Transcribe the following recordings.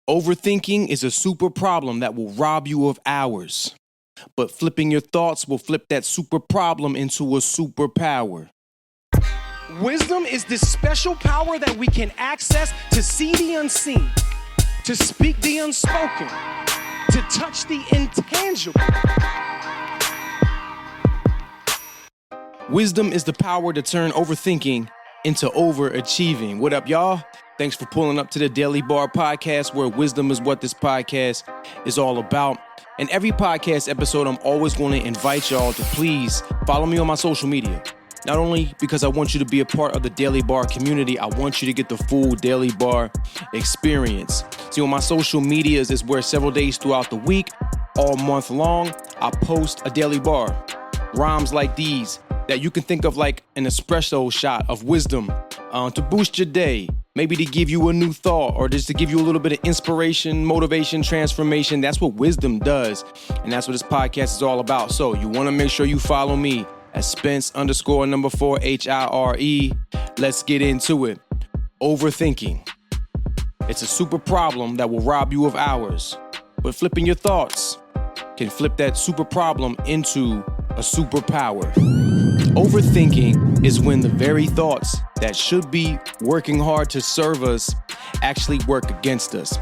Overthinking is a super problem that will rob you of hours. But flipping your thoughts will flip that super problem into a superpower. Wisdom is this special power that we can access to see the unseen, to speak the unspoken, to touch the intangible. Wisdom is the power to turn overthinking into overachieving. What up, y'all? Thanks for pulling up to the Daily Bar podcast, where wisdom is what this podcast is all about. In every podcast episode, I'm always going to invite y'all to please follow me on my social media. Not only because I want you to be a part of the Daily Bar community, I want you to get the full Daily Bar experience. See, on my social medias is where several days throughout the week, all month long, I post a Daily Bar. Rhymes like these that you can think of like an espresso shot of wisdom to boost your day, maybe to give you a new thought or just to give you a little bit of inspiration, motivation, transformation. That's what wisdom does. And that's what this podcast is all about. So you want to make sure you follow me at Spence_4 HIRE. Let's get into it. Overthinking. It's a super problem that will rob you of hours, but flipping your thoughts can flip that super problem into a superpower. Overthinking is when the very thoughts that should be working hard to serve us actually work against us.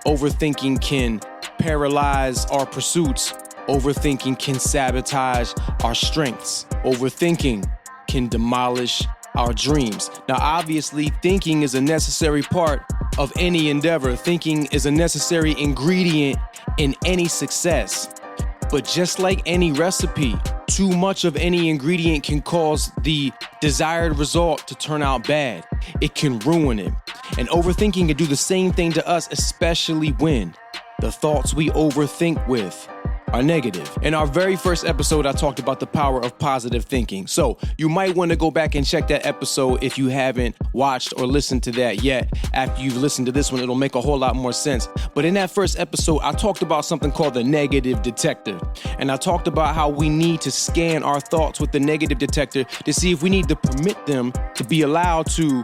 Overthinking can paralyze our pursuits. Overthinking can sabotage our strengths. Overthinking can demolish our dreams. Now, obviously, thinking is a necessary part of any endeavor. Thinking is a necessary ingredient in any success. But just like any recipe, too much of any ingredient can cause the desired result to turn out bad. It can ruin it. And overthinking can do the same thing to us, especially when the thoughts we overthink with are negative. In our very first episode, I talked about the power of positive thinking. So you might want to go back and check that episode if you haven't watched or listened to that yet. After you've listened to this one, it'll make a whole lot more sense. But in that first episode, I talked about something called the negative detector. And I talked about how we need to scan our thoughts with the negative detector to see if we need to permit them to be allowed to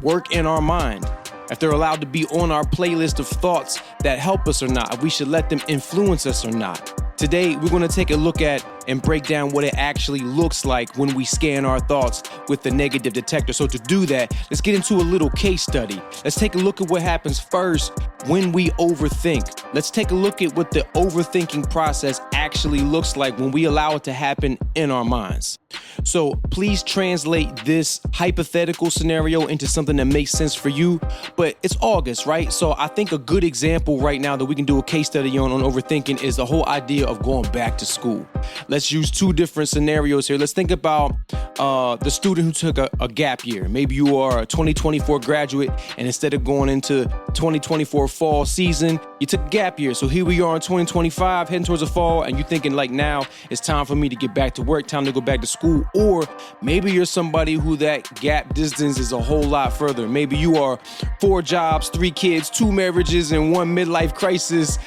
work in our mind. If they're allowed to be on our playlist of thoughts that help us or not, if we should let them influence us or not. Today, we're going to take a look at and break down what it actually looks like when we scan our thoughts with the negative detector. So to do that, let's get into a little case study. Let's take a look at what happens first when we overthink. Let's take a look at what the overthinking process actually looks like when we allow it to happen in our minds. So please translate this hypothetical scenario into something that makes sense for you. But it's August, right? So I think a good example right now that we can do a case study on overthinking is the whole idea of going back to school. Let's use two different scenarios here. Let's think about the student who took a gap year. Maybe you are a 2024 graduate, and instead of going into 2024 fall season, you took a gap year. So here we are in 2025, heading towards the fall, and you're thinking like, now it's time for me to get back to work, time to go back to school. Or maybe you're somebody who that gap distance is a whole lot further. Maybe you are 4 jobs, 3 kids, 2 marriages, and 1 midlife crisis,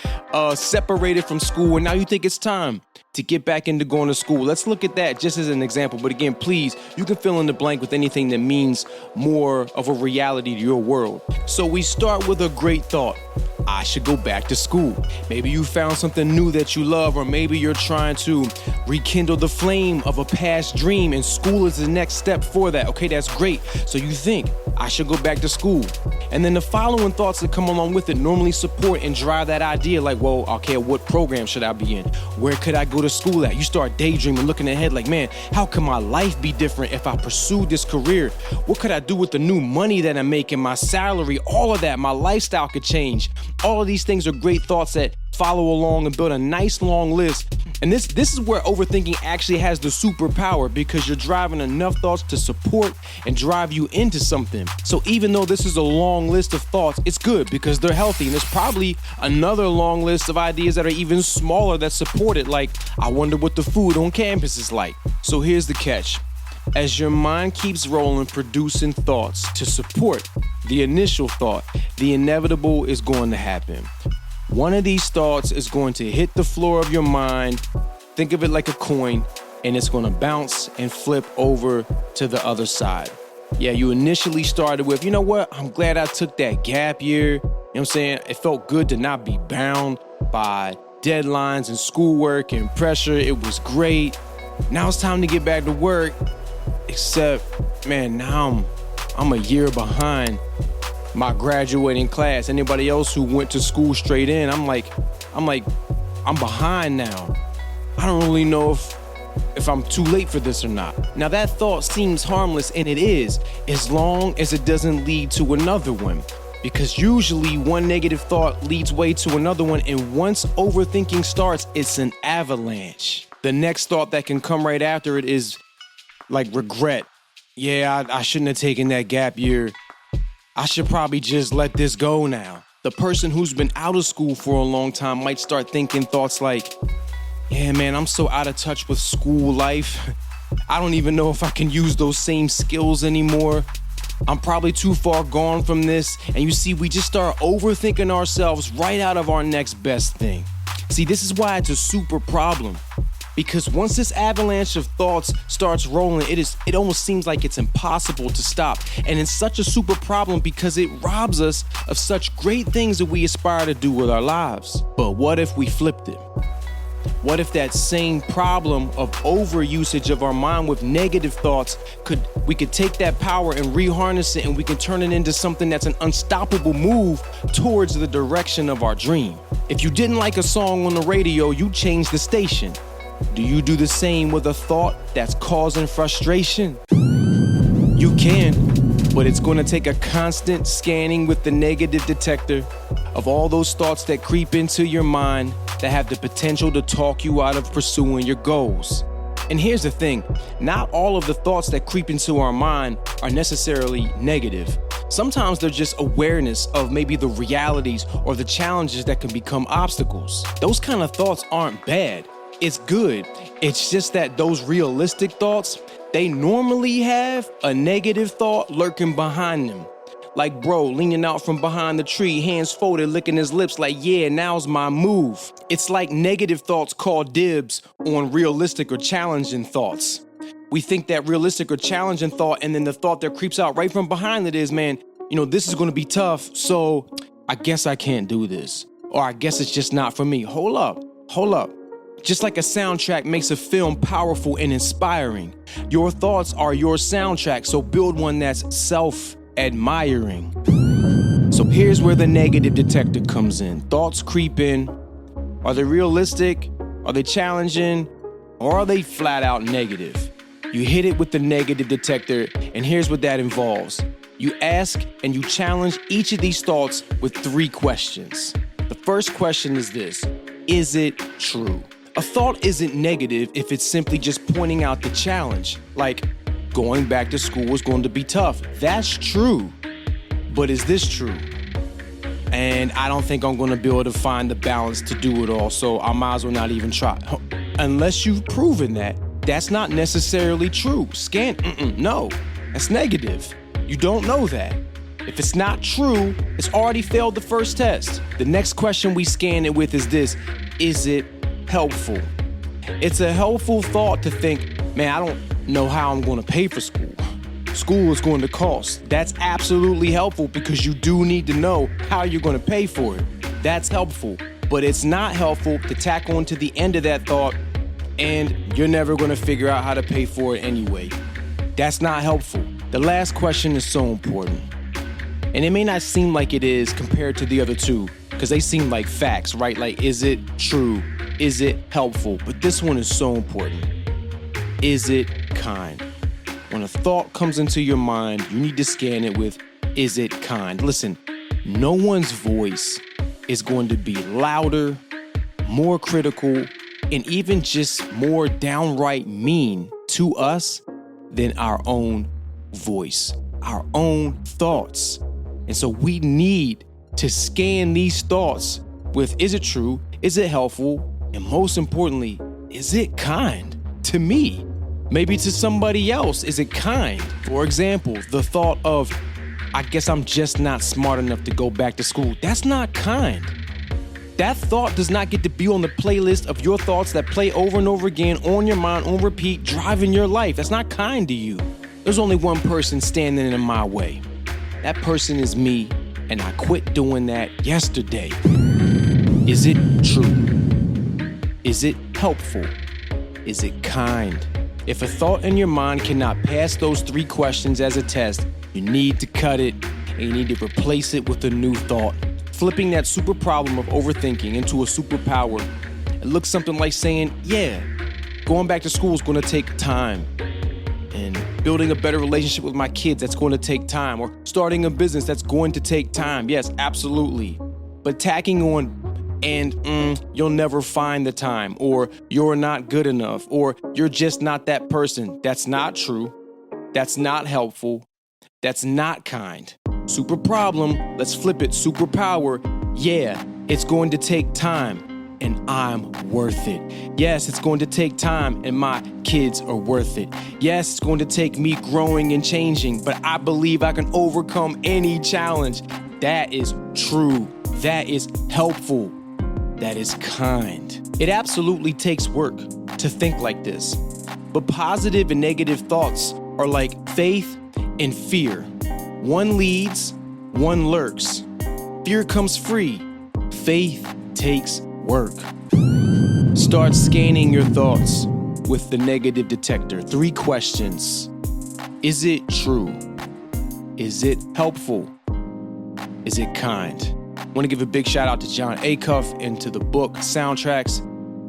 separated from school, and now you think it's time to get back into going to school. Let's look at that just as an example. But again, please, you can fill in the blank with anything that means more of a reality to your world. So we start with a great thought. I should go back to school. Maybe you found something new that you love, or maybe you're trying to rekindle the flame of a past dream, and school is the next step for that. Okay, that's great. So you think, I should go back to school. And then the following thoughts that come along with it normally support and drive that idea, like, well, okay, what program should I be in? Where could I go to school at? You start daydreaming, looking ahead like, man, how can my life be different if I pursue this career? What could I do with the new money that I'm making, my salary, all of that? My lifestyle could change. All of these things are great thoughts that follow along and build a nice long list. And this is where overthinking actually has the superpower, because you're driving enough thoughts to support and drive you into something. So even though this is a long list of thoughts, it's good because they're healthy. And there's probably another long list of ideas that are even smaller that support it, like, I wonder what the food on campus is like. So here's the catch. As your mind keeps rolling, producing thoughts to support the initial thought, the inevitable is going to happen. One of these thoughts is going to hit the floor of your mind. Think of it like a coin, and it's going to bounce and flip over to the other side. Yeah, you initially started with, you know what? I'm glad I took that gap year. what I'm saying? It felt good to not be bound by deadlines and schoolwork and pressure. It was great. Now it's time to get back to work. Except, man, now I'm a year behind my graduating class. Anybody else who went to school straight in, I'm behind now. I don't really know if I'm too late for this or not. Now that thought seems harmless, and it is, as long as it doesn't lead to another one. Because usually one negative thought leads way to another one, and once overthinking starts, it's an avalanche. The next thought that can come right after it is like regret. Yeah, I shouldn't have taken that gap year. I should probably just let this go now. The person who's been out of school for a long time might start thinking thoughts like, yeah, man, I'm so out of touch with school life. I don't even know if I can use those same skills anymore. I'm probably too far gone from this. And you see, we just start overthinking ourselves right out of our next best thing. See, this is why it's a super problem. Because once this avalanche of thoughts starts rolling, it almost seems like it's impossible to stop. And it's such a super problem because it robs us of such great things that we aspire to do with our lives. But what if we flipped it? What if that same problem of overusage of our mind with negative thoughts, we could take that power and reharness it, and we can turn it into something that's an unstoppable move towards the direction of our dream? If you didn't like a song on the radio, you change the station. Do you do the same with a thought that's causing frustration? You can, but it's going to take a constant scanning with the negative detector of all those thoughts that creep into your mind that have the potential to talk you out of pursuing your goals. And here's the thing, not all of the thoughts that creep into our mind are necessarily negative. Sometimes they're just awareness of maybe the realities or the challenges that can become obstacles. Those kind of thoughts aren't bad. It's good. It's just that those realistic thoughts, they normally have a negative thought lurking behind them. Like bro leaning out from behind the tree, hands folded, licking his lips like, yeah, now's my move. It's like negative thoughts call dibs on realistic or challenging thoughts. We think that realistic or challenging thought, and then the thought that creeps out right from behind it is, man, this is going to be tough, so I guess I can't do this. Or I guess it's just not for me. Hold up. Just like a soundtrack makes a film powerful and inspiring, your thoughts are your soundtrack, so build one that's self-admiring. So here's where the negative detector comes in. Thoughts creep in. Are they realistic? Are they challenging? Or are they flat out negative? You hit it with the negative detector, and here's what that involves. You ask and you challenge each of these thoughts with 3 questions. The first question is this: is it true? A thought isn't negative if it's simply just pointing out the challenge. Like, going back to school is going to be tough. That's true. But is this true? And I don't think I'm going to be able to find the balance to do it all, so I might as well not even try. Unless you've proven that, that's not necessarily true. No, that's negative. You don't know that. If it's not true, it's already failed the first test. The next question we scan it with is this: is it helpful? It's a helpful thought to think, man, I don't know how I'm going to pay for school. School is going to cost. That's absolutely helpful because you do need to know how you're going to pay for it. That's helpful, but it's not helpful to tack on to the end of that thought and you're never going to figure out how to pay for it anyway. That's not helpful. The last question is so important. And it may not seem like it is compared to the other two because they seem like facts, right? Like, is it true? Is it helpful? But this one is so important. Is it kind? When a thought comes into your mind, you need to scan it with, is it kind? Listen, no one's voice is going to be louder, more critical, and even just more downright mean to us than our own voice, our own thoughts. And so we need to scan these thoughts with, is it true? Is it helpful? And most importantly, is it kind to me? Maybe to somebody else, is it kind? For example, the thought of, I guess I'm just not smart enough to go back to school. That's not kind. That thought does not get to be on the playlist of your thoughts that play over and over again on your mind, on repeat, driving your life. That's not kind to you. There's only one person standing in my way. That person is me, and I quit doing that yesterday. Is it true? Is it helpful? Is it kind? If a thought in your mind cannot pass those 3 questions as a test, you need to cut it and you need to replace it with a new thought. Flipping that super problem of overthinking into a superpower, it looks something like saying, yeah, going back to school is going to take time. And building a better relationship with my kids, that's going to take time. Or starting a business, that's going to take time. Yes, absolutely. But tacking on and you'll never find the time, or you're not good enough, or you're just not that person. That's not true. That's not helpful. That's not kind. Super problem, let's flip it. Superpower, yeah, it's going to take time, and I'm worth it. Yes, it's going to take time, and my kids are worth it. Yes, it's going to take me growing and changing, but I believe I can overcome any challenge. That is true. That is helpful. That is kind. It absolutely takes work to think like this, but positive and negative thoughts are like faith and fear. One leads, one lurks. Fear comes free. Faith takes work. Start scanning your thoughts with the negative detector. 3 questions. Is it true? Is it helpful? Is it kind? I want to give a big shout out to John Acuff and to the book Soundtracks.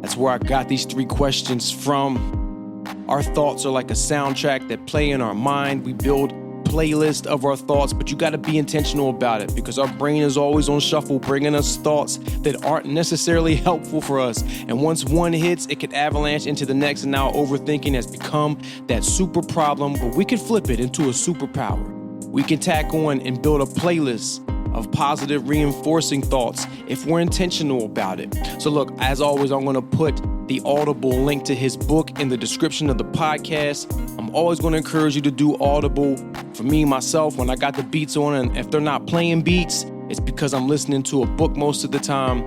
That's where I got these 3 questions from. Our thoughts are like a soundtrack that play in our mind. We build playlist of our thoughts, but you got to be intentional about it because our brain is always on shuffle, bringing us thoughts that aren't necessarily helpful for us. And once one hits, it can avalanche into the next. And now overthinking has become that super problem, but we can flip it into a superpower. We can tack on and build a playlist of positive reinforcing thoughts if we're intentional about it. So look, as always, I'm going to put the Audible link to his book in the description of the podcast. I'm always going to encourage you to do Audible. For me, myself, when I got the beats on, and if they're not playing beats, it's because I'm listening to a book most of the time,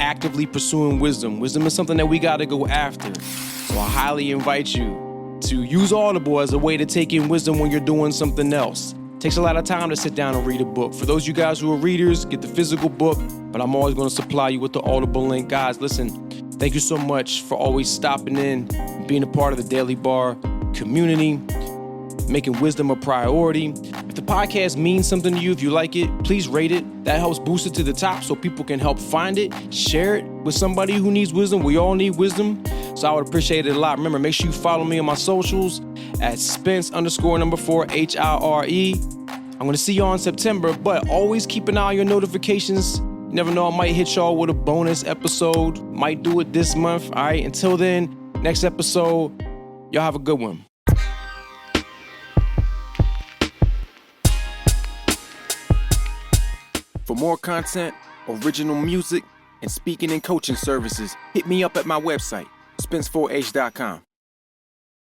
actively pursuing wisdom. Wisdom is something that we got to go after. So I highly invite you to use Audible as a way to take in wisdom when you're doing something else. Takes a lot of time to sit down and read a book. For those of you guys who are readers, get the physical book, but I'm always going to supply you with the Audible link. Guys, listen, thank you so much for always stopping in and being a part of the Daily Bar community, making wisdom a priority. If the podcast means something to you, if you like it, please rate it. That helps boost it to the top so people can help find it. Share it with somebody who needs wisdom. We all need wisdom. So I would appreciate it a lot. Remember, make sure you follow me on my socials at Spence_4 HIRE. I'm going to see y'all in September, but always keep an eye on your notifications. You never know, I might hit y'all with a bonus episode. Might do it this month. All right, until then, next episode, y'all have a good one. For more content, original music, and speaking and coaching services, hit me up at my website, Spence4h.com.